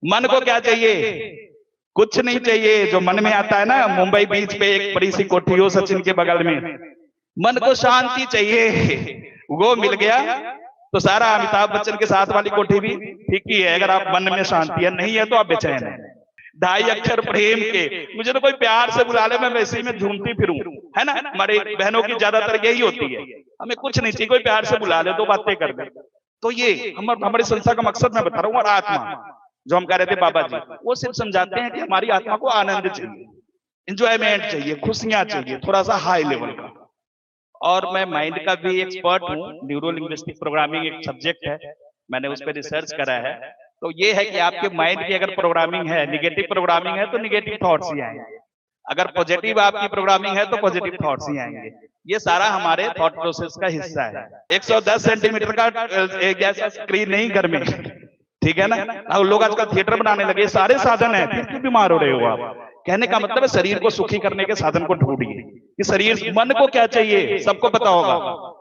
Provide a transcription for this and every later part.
मन को क्या चाहिए? कुछ नहीं चाहिए। जो मन में आता है ना, मुंबई बीच पे एक बड़ी सी कोठी हो सचिन के बगल में, मन को शांति चाहिए, वो मिल गया तो सारा अमिताभ बच्चन के साथ वाली कोठी भी ठीक ही है। अगर आप मन में शांति है, नहीं है तो आप बेचैन है। 2.5 अक्षर प्रेम के, मुझे तो कोई प्यार से बुला ले, मैं वैसे ही में झूमती फिरूं, है ना। हमारी बहनों की ज्यादातर यही होती है, हमें कुछ नहीं चाहिए, कोई प्यार से बुला ले, 2 बातें कर दे। तो ये हमारी संस्था का मकसद मैं बता रहा हूँ। और आत्मा जो हम कह रहे थे बाबा जी, वो सिर्फ समझाते हैं कि हमारी आत्मा को आनंद चाहिए, इंजॉयमेंट चाहिए, खुशियां चाहिए, थोड़ा सा हाई लेवल का। और मैं माइंड का भी एक्सपर्ट हूँ, न्यूरो लिंग्विस्टिक प्रोग्रामिंग एक सब्जेक्ट है, मैंने उस पर रिसर्च करा है। तो ये है कि आपके माइंड की अगर प्रोग्रामिंग है, निगेटिव प्रोग्रामिंग है तो निगेटिव थॉट्स ही आएंगे, अगर पॉजिटिव आपकी प्रोग्रामिंग है तो पॉजिटिव थॉट्स ही आएंगे। ये सारा हमारे थॉट प्रोसेस का हिस्सा है। 110 सेंटीमीटर का एक जैसा स्क्रीन नहीं घर में, ठीक है ना। अब लोग आजकल थिएटर बनाने लगे, सारे साधन है, फिर क्यों बीमार हो रहे हो आप? कहने का मतलब है शरीर को सुखी करने के साधन को ढूंढिए कि शरीर, मन को क्या चाहिए सबको पता होगा।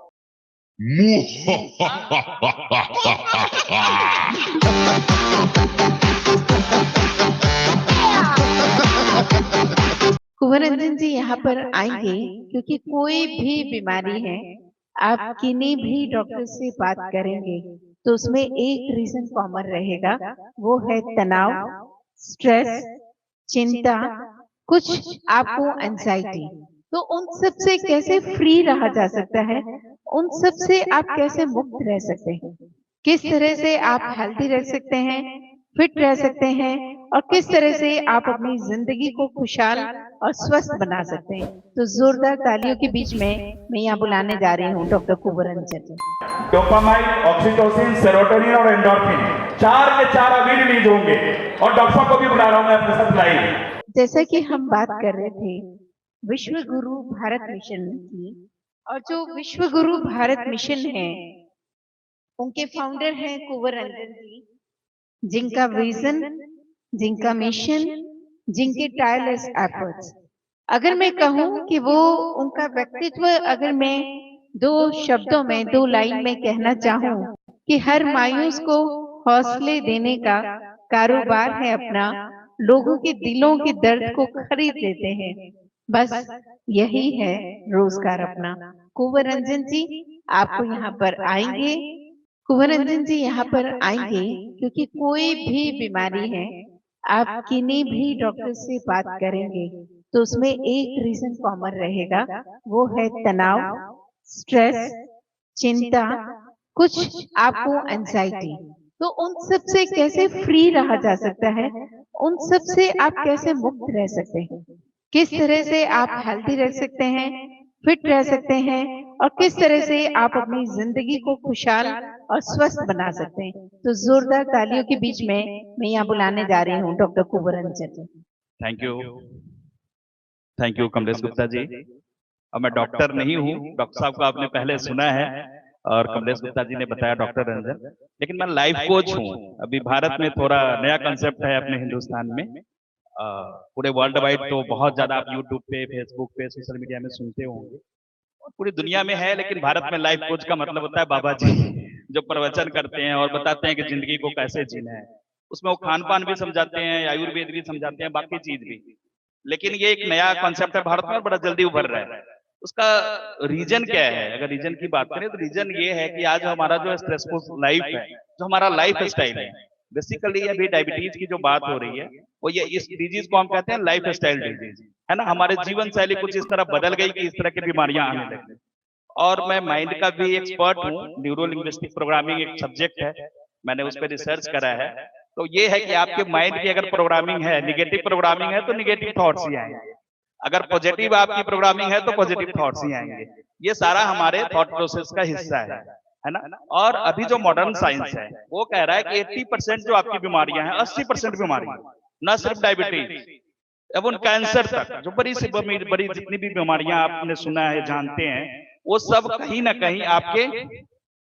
कुंवर रंजन जी यहाँ पर आएंगे क्योंकि कोई भी बीमारी है, आप किन्हीं भी डॉक्टर से बात करेंगे तो उसमें एक रीजन कॉमन रहेगा, वो है तनाव, स्ट्रेस, चिंता, कुछ आपको एंजाइटी। तो उन सब से कैसे फ्री रहा जा सकता है, उन सब से आप कैसे मुक्त रह सकते हैं, किस तरह से आप हेल्दी रह सकते हैं, फिट रह सकते हैं, और किस तरह से आप अपनी जिंदगी को खुशहाल और स्वस्थ बना सकते हैं। तो जोरदार तालियों के बीच में मैं यहाँ बुलाने जा रही हूँ doctor Kunwar Ranjan. Dopamine, oxytocin, serotonin और एंडोर्फिन, 4 के 4 अभी रिलीज होंगे। और डॉक्टर को भी बुला रहा हूँ मैं अपने साथ लाइव। जैसा कि हम बात कर रहे थे विश्व गुरु भारत मिशन की, और जो विश्व गुरु भारत मिशन है उनके फाउंडर हैं कुंवर रंजन जी, जिनका विजन, जिनका मिशन, जिनके टायरलेस एफर्ट्स, अगर मैं कहूं कि वो उनका व्यक्तित्व, अगर मैं 2 शब्दों में, 2 लाइन में कहना चाहूं कि हर मायूस को हौसले देने का कारोबार है अपना, लोगों के दिलों के दर्द को खरीद लेते हैं, बस यही है रोजगार अपना। कुंवर रंजन जी आपको यहाँ पर आएंगे, कुंवर रंजन जी यहाँ पर आएंगे क्योंकि कोई भी बीमारी है, आप किन्हीं भी डॉक्टर से बात करेंगे तो उसमें एक रीजन कॉमन रहेगा, वो है तनाव, स्ट्रेस, चिंता, कुछ आपको एंजाइटी। तो उन सब से कैसे फ्री रहा जा सकता है, उन सब से आप कैसे मुक्त रह सकते हैं, किस तरह से आप हेल्दी रह सकते हैं, फिट रह सकते हैं, और किस तरह से आप अपनी जिंदगी को खुशहाल और स्वस्थ बना सकते हैं। तो जोरदार तालियों के बीच में मैं यहाँ बुलाने जा रही हूँ doctor Kunwar Ranjan. Thank you Kamlesh Gupta ji. अब मैं डॉक्टर नहीं हूँ, डॉक्टर साहब को आपने पहले सुना है और कमलेश गुप्ता जी ने बताया डॉक्टर रंजन, लेकिन मैं लाइफ कोच हूँ। अभी भारत में थोड़ा नया कंसेप्ट है अपने हिंदुस्तान में, पूरे वर्ल्ड वाइड तो बहुत ज्यादा आप यूट्यूब पे, फेसबुक पे, सोशल मीडिया में सुनते होंगे, पूरी दुनिया में है, लेकिन भारत में लाइफ कोच का मतलब होता है बाबा जी जो प्रवचन करते हैं और बताते हैं कि जिंदगी को कैसे जीना है। उसमें वो खान पान भी समझाते हैं, आयुर्वेद भी समझाते हैं, बाकी चीज भी। लेकिन ये एक नया कॉन्सेप्ट है भारत में, बड़ा जल्दी उभर रहा है। उसका रीजन क्या है? अगर रीजन की बात करें तो रीजन ये है कि आज हमारा जो स्ट्रेसफुल लाइफ है, जो हमारा लाइफ स्टाइल है, बेसिकली अभी डायबिटीज की जो बात हो रही है वो ये, इस डिजीज को हम कहते हैं लाइफ स्टाइल डिजीज, है ना। हमारे जीवन शैली कुछ इस तरह बदल गई कि इस तरह की बीमारियां आने लगी। और मैं माइंड का भी एक्सपर्ट हूँ, न्यूरो लिंग्विस्टिक प्रोग्रामिंग एक सब्जेक्ट है, मैंने उस पर रिसर्च करा है। तो ये है कि आपके माइंड की अगर प्रोग्रामिंग है, निगेटिव प्रोग्रामिंग है तो निगेटिव थॉट्स ही आएंगे, अगर पॉजिटिव आपकी प्रोग्रामिंग है तो पॉजिटिव थॉट्स ही आएंगे। ये सारा हमारे थॉट प्रोसेस का हिस्सा है ना। और अभी जो मॉडर्न साइंस है वो कह रहा है कि 80% जो आपकी बीमारियां हैं, 80% बीमारियां, न सिर्फ डायबिटीज, एवं कैंसर तक, जो बड़ी से बड़ी जितनी भी बीमारियां आपने सुना है, जानते हैं, वो सब कहीं ना कहीं आपके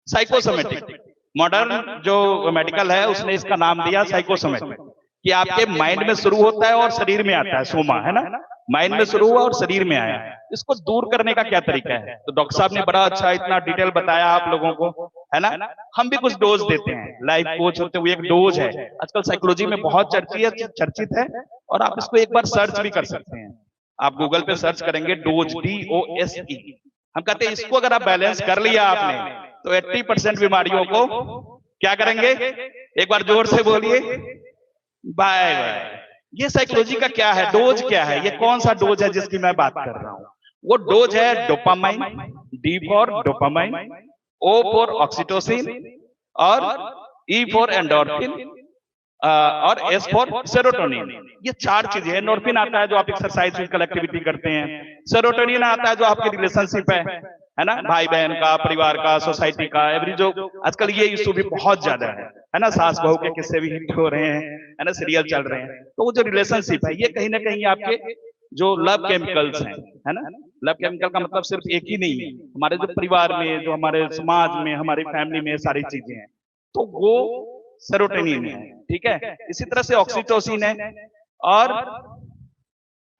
साइकोसोमेटिक, मॉडर्न जो मेडिकल है उसने इसका नाम दिया साइकोसोमेटिक, कि आपके माइंड में शुरू होता है और शरीर में आता है। सोमा, है ना, माइंड में शुरू हुआ और शरीर में आया। इसको दूर करने का क्या तरीका है? तो डॉक्टर साहब ने बड़ा अच्छा इतना डिटेल बताया आप लोगों को। है ना, हम भी कुछ डोज देते हैं। लाइफ कोच होते हुए एक डोज है, आजकल साइकोलॉजी में बहुत चर्चित है, और आप इसको एक बार सर्च भी कर सकते हैं। आप गूगल पे सर्च करेंगे डोज, DOSE। हम कहते हैं इसको अगर आप बैलेंस कर लिया आपने तो 80% बीमारियों को क्या करेंगे, एक बार जोर से बोलिए, बाय बाय। ये साइकोलॉजी का क्या है, डोज क्या है, ये कौन सा डोज है जिसकी मैं बात कर रहा हूं? वो डोज है dopamine, D for dopamine, O for oxytocin, और E फॉर एंडोर्फिन, और S फॉर सेरोटोनिन। ये 4 चीजें हैं। एंडोर्फिन आता है जो आप एक्सरसाइज फिजिकल एक्टिविटी करते हैं, सेरोटोनिन आता है जो आपकी रिलेशनशिप है ना, भाई बहन का, परिवार का, सोसाइटी का, एवरी जो आजकल ये इशू भी बहुत ज्यादा है ना, सास बहू के किस्से भी हिट हो रहे हैं, है ना, सीरियल चल रहे हैं। तो वो जो रिलेशनशिप है ये कहीं ना कहीं आपके जो लव केमिकल्स हैं, है ना, लव केमिकल का मतलब सिर्फ एक ही नहीं है, हमारे जो परिवार में, जो हमारे समाज में, हमारी फैमिली में सारी चीजें हैं, तो वो सेरोटोनिन है, ठीक है। इसी तरह से ऑक्सीटोसिन है और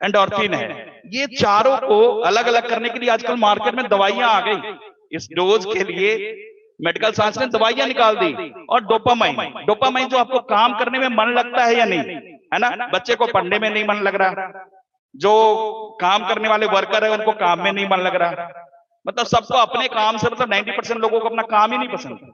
एंडोर्फिन है। ये चारों को अलग अलग करने के लिए आजकल मार्केट में दवाइयां आ गई। इस डोज के लिए मेडिकल साइंस ने दवाइयां निकाल दी। और डोपामाइन, डोपामाइन जो आपको काम करने में मन लगता है या नहीं, है ना, बच्चे को पढ़ने में नहीं मन लग रहा, जो काम करने वाले वर्कर है उनको काम में नहीं मन लग रहा, मतलब सबको अपने काम से, मतलब 90% लोगों को अपना काम ही नहीं पसंद,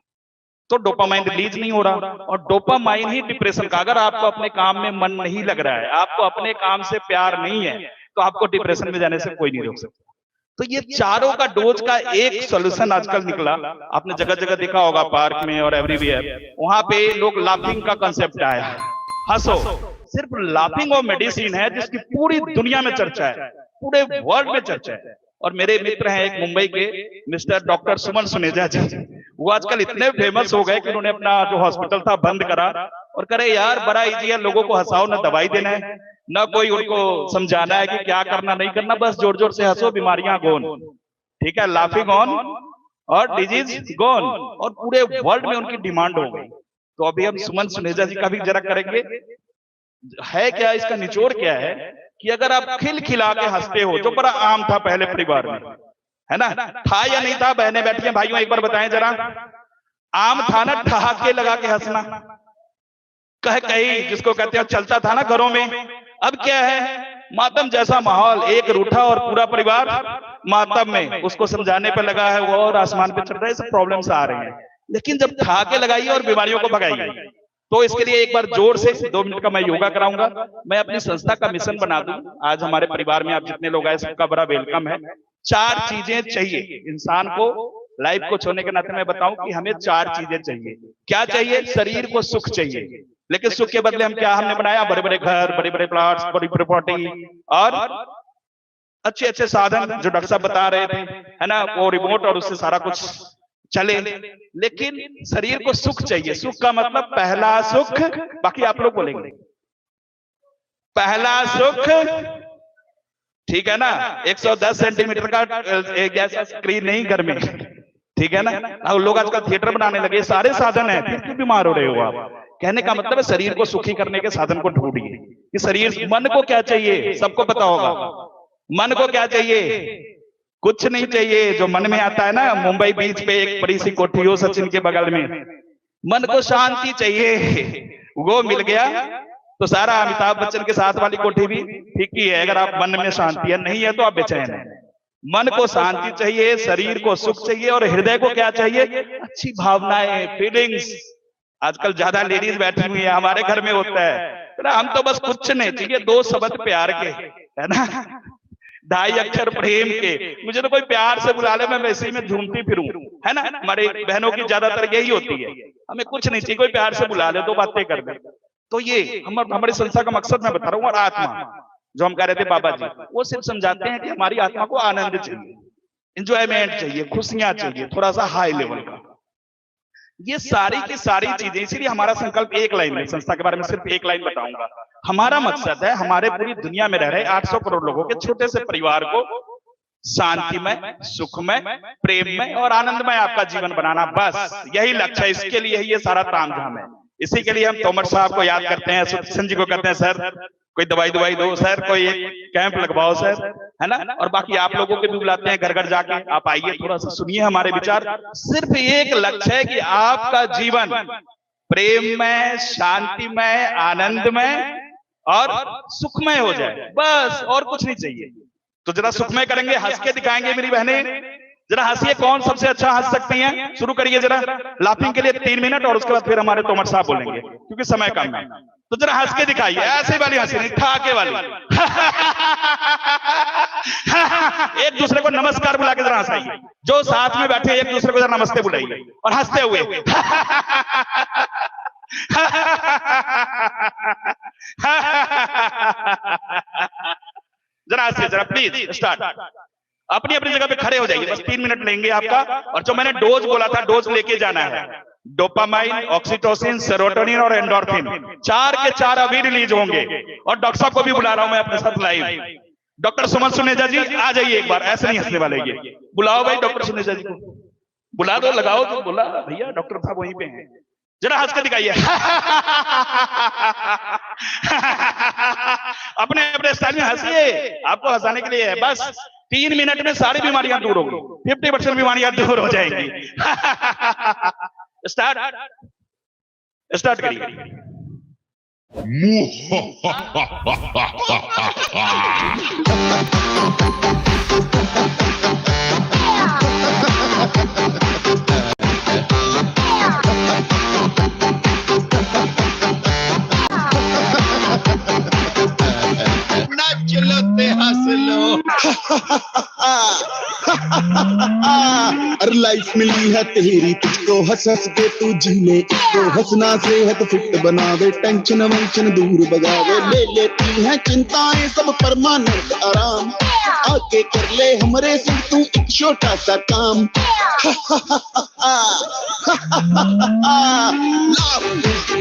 तो डोपामाइन रिलीज नहीं हो रहा। और डोपामाइन ही डिप्रेशन का, अगर आपको अपने काम में मन नहीं लग रहा है, आपको अपने काम से प्यार नहीं है, तो आपको डिप्रेशन में जाने से कोई नहीं रोक सकता। तो ये चारों का डोज का एक सॉल्यूशन आजकल निकला, आपने जगह जगह देखा होगा, पार्क में और एवरीवेयर, वहां पे लोग लाफिंग का कंसेप्ट आया, हंसो। सिर्फ लाफिंग और मेडिसिन है जिसकी पूरी दुनिया में चर्चा है, पूरे वर्ल्ड में चर्चा है। और मेरे मित्र हैं एक मुंबई के, मिस्टर डॉक्टर सुमन सुनेजा जी, वो आजकल इतने फेमस हो गए कि उन्होंने अपना जो हॉस्पिटल था बंद करा और करे यार बड़ा इजी है, लोगों को हंसाओ, ना दवाई देना है, ना कोई उनको समझाना है कि क्या करना नहीं करना, बस जोर जोर से हंसो, बीमारियां गोन, ठीक है, लाफिंग ऑन और डिजीज गोन। और पूरे वर्ल्ड में उनकी डिमांड हो गई। तो अभी हम सुमन सुनेजा जी का भी जरा करेंगे, है क्या इसका निचोड़ क्या है, कि अगर आप खिलखिला के हंसते हो, जो बड़ा आम था पहले परिवार में, है ना, था या नहीं था, बहनें बैठी हैं, भाइयों एक बार बताएं जरा, आम था ना ठहाके लगा के हंसना, कह कही जिसको कहते हैं चलता था ना घरों में। अब क्या है, मातम जैसा माहौल, एक रूठा और पूरा परिवार मातम में, उसको समझाने पे लगा है वो और आसमान पे चढ़ रहा है, सब प्रॉब्लम्स आ रही हैं। लेकिन जब ठहाके लगाइए और बीमारियों को भगाइए, तो इसके लिए एक बार जोर से 2 मिनट का मैं योगा कराऊंगा। मैं अपनी संस्था का मिशन बना दूं, आज हमारे परिवार में आप जितने लोग आए सबका बड़ा वेलकम है। 4 चीजें चाहिए इंसान को, लाइफ को छोड़ने के नाते मैं बताऊं कि हमें 4 चीजें चाहिए। क्या चाहिए? शरीर को सुख चाहिए, लेकिन सुख के बदले हम क्या हमने बनाया, बड़े बड़े घर, बड़े बड़े प्लॉट्स, बड़ी प्रॉपर्टी और अच्छे अच्छे साधन जो डॉक्टर साहब बता रहे थे, है ना, वो रिमोट और उससे सारा कुछ चले। लेकिन शरीर को सुख चाहिए। सुख का मतलब पहला सुख, बाकी आप लोग बोलेंगे, पहला सुख, ठीक है ना, 110 सेंटीमीटर का गैस स्क्रीन नहीं घर में, ठीक है ना। अब लोग आजकल थिएटर बनाने लगे, सारे साधन है, फिर क्यों बीमार हो रहे हो आप? कहने का मतलब है शरीर को सुखी करने के साधन को ढूंढिए कि शरीर, मन को क्या चाहिए, सबको पता होगा मन को क्या चाहिए, कुछ नहीं चाहिए। जो मन में आता है ना, मुंबई बीच पे एक बड़ी सी कोठी हो सचिन के बगल में, मन को शांति चाहिए, वो मिल गया तो सारा अमिताभ बच्चन के साथ वाली कोठी भी ठीक ही है। अगर आप मन में शांति है, नहीं है तो आप बेचैन है। मन को शांति चाहिए, शरीर को सुख चाहिए, और हृदय को क्या चाहिए, अच्छी भावनाएं, फीलिंग्स। आजकल ज्यादा लेडीज बैठी हुई है, हमारे घर में होता है, हम तो बस कुछ नहीं चाहिए, 2 शब्द प्यार के, है ना, 2 अक्षर प्रेम के, मुझे तो कोई प्यार से बुला ले, मैं वैसे ही में झूमती फिरूं, है ना। हमारी बहनों की ज्यादातर यही होती है, हमें कुछ नहीं चाहिए, कोई प्यार से बुला ले, 2 बातें कर दे। तो ये हमारी संस्था का मकसद मैं बता रहा हूँ। और आत्मा, जो हम कह रहे थे बाबा जी, वो सिर्फ समझाते हैं कि हमारी आत्मा को आनंद चाहिए, इंजॉयमेंट चाहिए, खुशियां चाहिए, थोड़ा सा हाई लेवल का। ये सारी की सारी चीजें, इसीलिए हमारा संकल्प एक लाइन में, संस्था के बारे में सिर्फ एक लाइन बताऊंगा। हमारा मकसद है हमारे पूरी दुनिया में रह रहे 800 करोड़ लोगों के छोटे से परिवार को शांतिमय, सुखमय, प्रेममय और आनंदमय आपका जीवन बनाना, बस यही लक्ष्य है। इसके लिए ही ये सारा तामझाम है। इसी के लिए हम तोमर साहब को याद करते हैं, सुदर्शन जी को कहते हैं, सर कोई दवाई दो सर, कोई एक कैंप लगवाओ सर, है ना। और बाकी आप लोगों के भी बुलाते हैं घर घर जाके, आप आइए थोड़ा सा सुनिए हमारे विचार। सिर्फ एक लक्ष्य है कि आपका जीवन प्रेममय, शांतिमय, आनंदमय और सुखमय हो जाए, बस और कुछ नहीं चाहिए। तो जरा सुखमय करेंगे, हंस के दिखाएंगे मेरी बहनें, जरा हंसिए। कौन सबसे अच्छा हंस सकती हैं? शुरू करिए जरा लाफिंग के लिए 3 मिनट, और उसके बाद फिर हमारे तोमर साहब बोलेंगे क्योंकि समय कम है। तो जरा हंस के दिखाइए, ऐसे वाली हंसी नहीं, ठाके वाली। एक दूसरे को नमस्कार बुला के जरा हंसाइए, जो साथ में बैठे एक दूसरे को जरा नमस्ते बुलाइए और हंसते हुए। जरा हंसिए, जरा प्लीज स्टार्ट। अपनी अपनी जगह पे खड़े हो जाइए, बस 3 मिनट लेंगे आपका। और जो मैंने डोज बोला था, डोज लेके जाना है। डोपामाइन, ऑक्सीटोसिन, सेरोटोनिन और एंडोर्फिन, 4 के 4 अभी रिलीज होंगे। और डॉक्टर साहब को भी बुला रहा हूं मैं अपने साथ लाइव। डॉक्टर सुमन सुनेजा जी आ जाइए एक बार, ऐसे नहीं हंसने वाले, ये बुलाओ भाई डॉक्टर सुनेजा जी को, बुला दो, लगाओ तो। बोला भैया डॉक्टर साहब वहीं पे हैं, जरा हंस के दिखाइए। अपने अपने स्टाइल में हंसिए, आपको हंसाने के लिए है। बस 3 मिनट में सारी बीमारियां दूर होंगी, 50% बीमारियां दूर हो जाएंगी। स्टार्ट करिए। चलो ते हंस लो। अरे लाइफ मिली है तेरी, तुझको हंस हंस के तू जी ले इसको। हंसना सेहत फिट बनावे, टेंशन वंशन दूर भगावे। ले लेती हैं चिंताएं सब परमानेंट आराम, आके कर ले हमरे संग तू एक छोटा सा काम।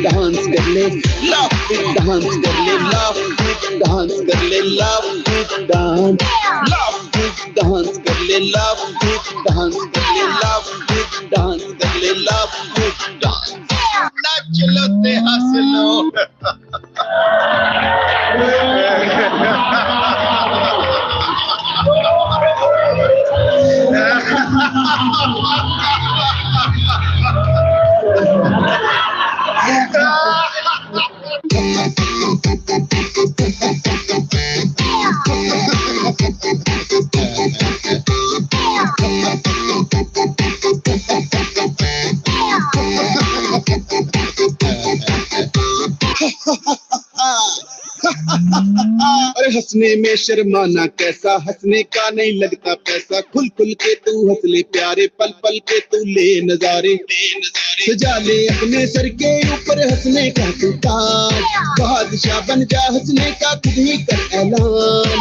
डांस कर ले, लाफ विद डांस कर ले, लाफ विद डांस कर ले, laugh with dance, laugh with dance कर ले, लाफ विद डांस कर ले, लाफ विद डांस कर ले, लाफ विद डांस। नाच लो ते हंस लो। अरे हंसने में शर्माना कैसा, हंसने का नहीं लगता पैसा। खुल खुल के तू हंस ले प्यारे, पल पल के तू ले नजारे। सजा ले अपने सर के ऊपर हंसने का तू ताज, बादशाह बन जा हंसने का खुद ही कर ऐलान।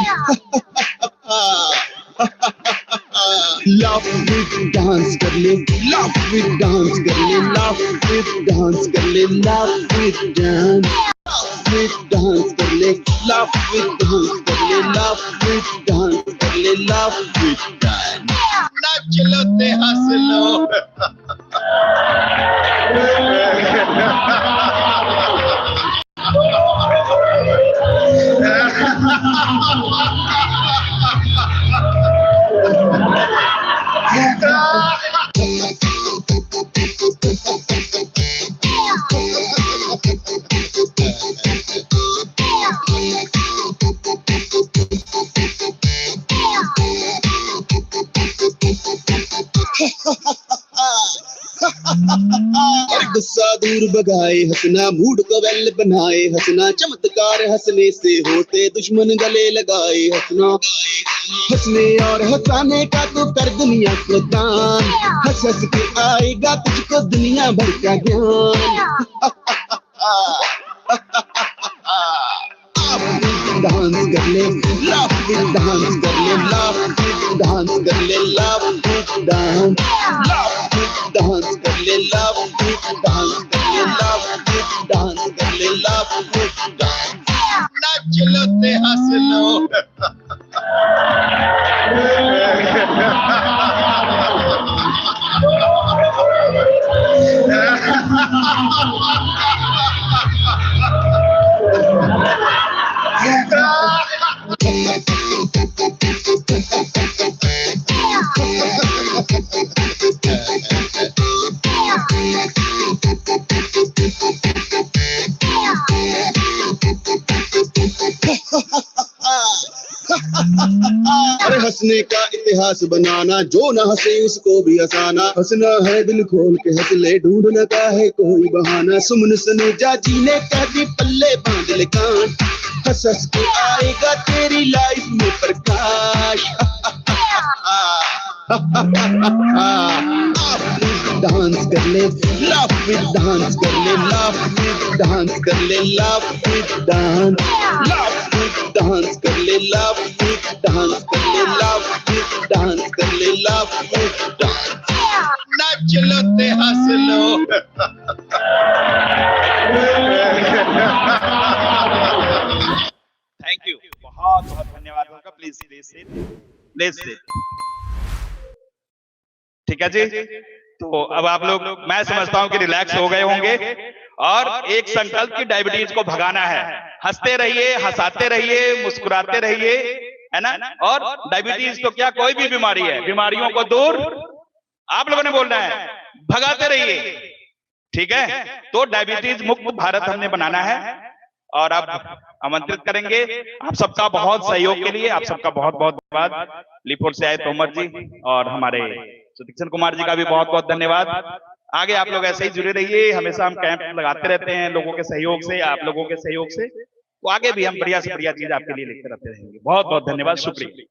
लाफ विद डांस कर ले, लाफ विद डांस कर ले, लाफ विद डांस कर ले, laugh with dance, laugh with dance कर ले, लाफ विद डांस कर ले, लाफ विद डांस कर ले, लाफ विद डांस। नाच लो ते हंस लो। गुस्सा दूर भगाए हंसना, मूड को वेल बनाए हंसना। चमत्कार हंसने से होते, दुश्मन गले लगाए हंसना। हंसने और हंसाने का तो कर दुनिया को दान, हंस हंस के आएगा तुझको दुनिया भर का ज्ञान। डांस कर ले, लाफ विद डांस कर ले, लाफ विद डांस कर ले, laugh with dance, laugh with dance कर ले, लाफ विद डांस कर ले, लाफ विद डांस कर ले, लाफ विद डांस। नाच लो ते हंस लो। अरे हंसने का इतिहास बनाना, जो न हंसे उसको भी हंसाना। हंसना है दिल खोल के हंस ले, ढूंढ लगा है कोई बहाना। सुमन सनेजा जी ने कह दी पल्ले बांध ले कान, हंस हंस के आएगा तेरी लाइफ में प्रकाश। डांस कर ले, लाफ विद डांस कर ले, लाफ विद डांस कर ले, laugh with dance, laugh with dance कर ले, लाफ विद डांस कर ले, लाफ विद डांस कर ले, लाफ विद डांस। नाच लो ते हंस लो। थैंक यू, बहुत बहुत धन्यवाद आपका। प्लीज प्लीज ठीक है जी। तो अब आप लोग, मैं समझता हूं कि रिलैक्स हो गए होंगे और एक संकल्प की डायबिटीज को भगाना है। हंसते रहिए, हंसाते रहिए, मुस्कुराते रहिए, है ना। और डायबिटीज तो क्या, कोई भी बीमारी है, बीमारियों को दूर आप लोगों ने बोलना है, भगाते रहिए, ठीक है। तो डायबिटीज मुक्त भारत हमने बनाना है और आप आमंत्रित करेंगे। आप सबका बहुत सहयोग के लिए आप सबका बहुत बहुत धन्यवाद। लिपोर से आए तोमर जी और हमारे सुदीक्षण कुमार जी का भी बहुत बहुत धन्यवाद। आगे आप लोग ऐसे ही जुड़े रहिए, हमेशा हम कैंप लगाते रहते हैं लोगों के सहयोग से, आप लोगों के सहयोग से। तो आगे भी हम बढ़िया से बढ़िया चीज आपके लिए लेकर आते रहेंगे। बहुत बहुत धन्यवाद, शुक्रिया।